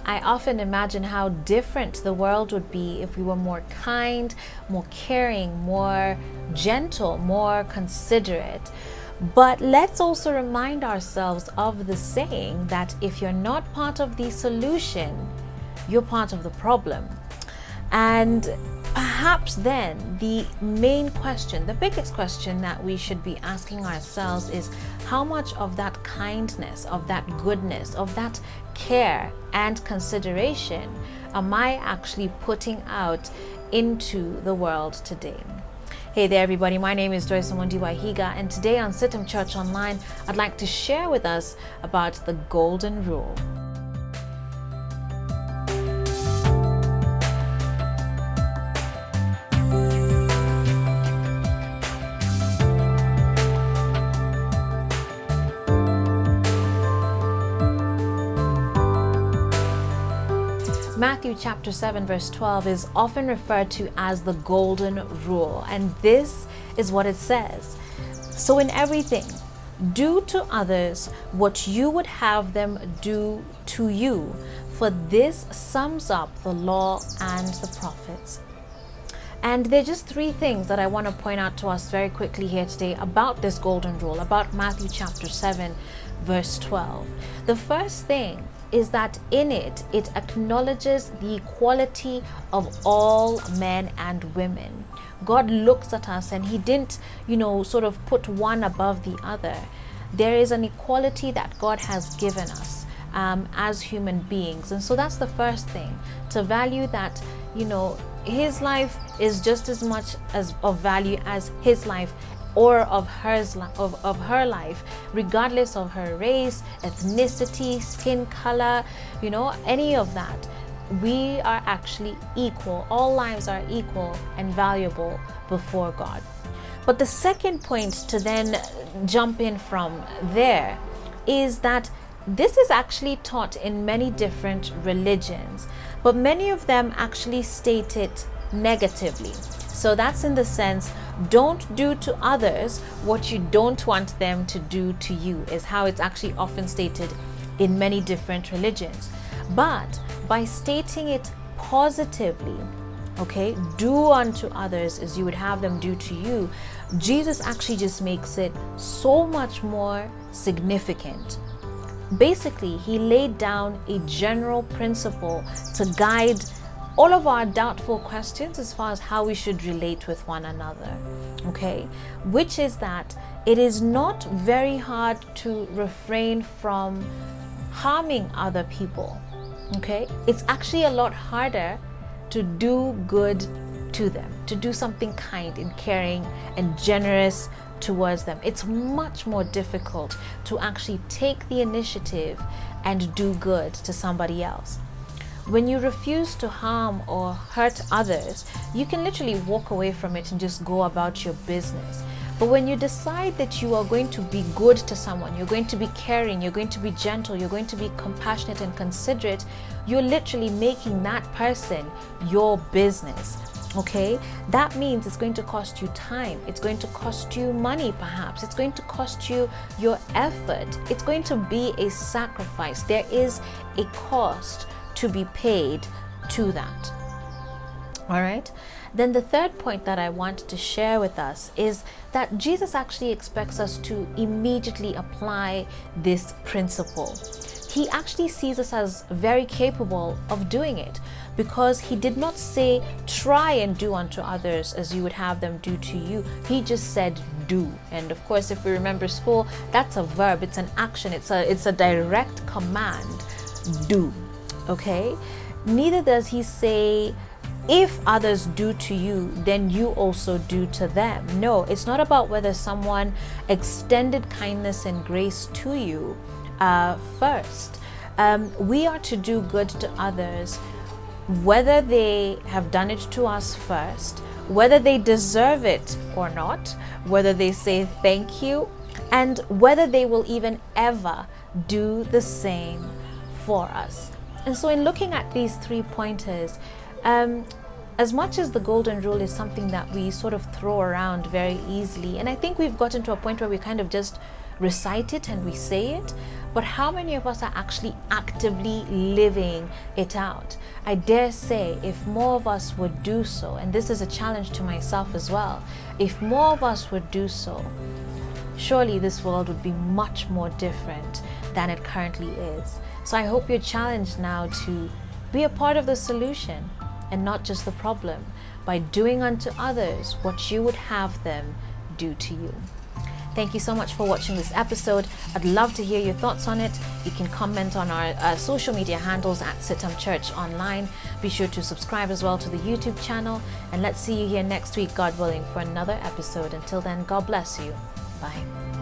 I often imagine how different the world would be if we were more kind, more caring, more gentle, more considerate. But let's also remind ourselves of the saying that if you're not part of the solution, you're part of the problem. And perhaps then the main question, the biggest question that we should be asking ourselves is, how much of that kindness, of that goodness, of that care and consideration am I actually putting out into the world today? Hey there everybody, my name is Joyce Omondi Waihiga, and today on CITAM Church Online, I'd like to share with us about the golden rule. Matthew chapter 7 verse 12 is often referred to as the golden rule, and this is what it says. So in everything, do to others what you would have them do to you, for this sums up the law and the prophets. And there are just three things that I want to point out to us very quickly here today about this golden rule, about Matthew chapter 7 verse 12. The first thing is that in it acknowledges the equality of all men and women. God looks at us and he didn't, sort of put one above the other. There is an equality that God has given us as human beings. And so that's the first thing, to value that, his life is just as much as of value as his life or of her life, regardless of her race, ethnicity, skin color, any of that. We are actually equal. All lives are equal and valuable before God. But the second point to then jump in from there is that this is actually taught in many different religions, but many of them actually state it negatively. So that's in the sense, don't do to others what you don't want them to do to you, is how it's actually often stated in many different religions. But by stating it positively, do unto others as you would have them do to you, Jesus actually just makes it so much more significant. Basically, he laid down a general principle to guide all of our doubtful questions as far as how we should relate with one another, which is that it is not very hard to refrain from harming other people, It's actually a lot harder to do good to them, to do something kind and caring and generous towards them. It's much more difficult to actually take the initiative and do good to somebody else. When you refuse to harm or hurt others, you can literally walk away from it and just go about your business. But when you decide that you are going to be good to someone, you're going to be caring, you're going to be gentle, you're going to be compassionate and considerate, you're literally making that person your business. That means it's going to cost you time, it's going to cost you money perhaps, it's going to cost you your effort, it's going to be a sacrifice. There is a cost to be paid to that. All right. Then the third point that I want to share with us is that Jesus actually expects us to immediately apply this principle. He actually sees us as very capable of doing it, because he did not say, try and do unto others as you would have them do to you. He just said, do. And of course, if we remember school, that's a verb, it's an action, it's a direct command, do. Neither does he say, if others do to you, then you also do to them. No, it's not about whether someone extended kindness and grace to you first. We are to do good to others, whether they have done it to us first, whether they deserve it or not, whether they say thank you, and whether they will even ever do the same for us. And so in looking at these 3 pointers, as much as the golden rule is something that we sort of throw around very easily, and I think we've gotten to a point where we kind of just recite it and we say it, but how many of us are actually actively living it out? I dare say if more of us would do so, and this is a challenge to myself as well, if more of us would do so, surely this world would be much more different than it currently is. So I hope you're challenged now to be a part of the solution and not just the problem, by doing unto others what you would have them do to you. Thank you so much for watching this episode. I'd love to hear your thoughts on it. You can comment on our social media handles at CITAM ChurchOnline. Be sure to subscribe as well to the YouTube channel. And let's see you here next week, God willing, for another episode. Until then, God bless you. Bye.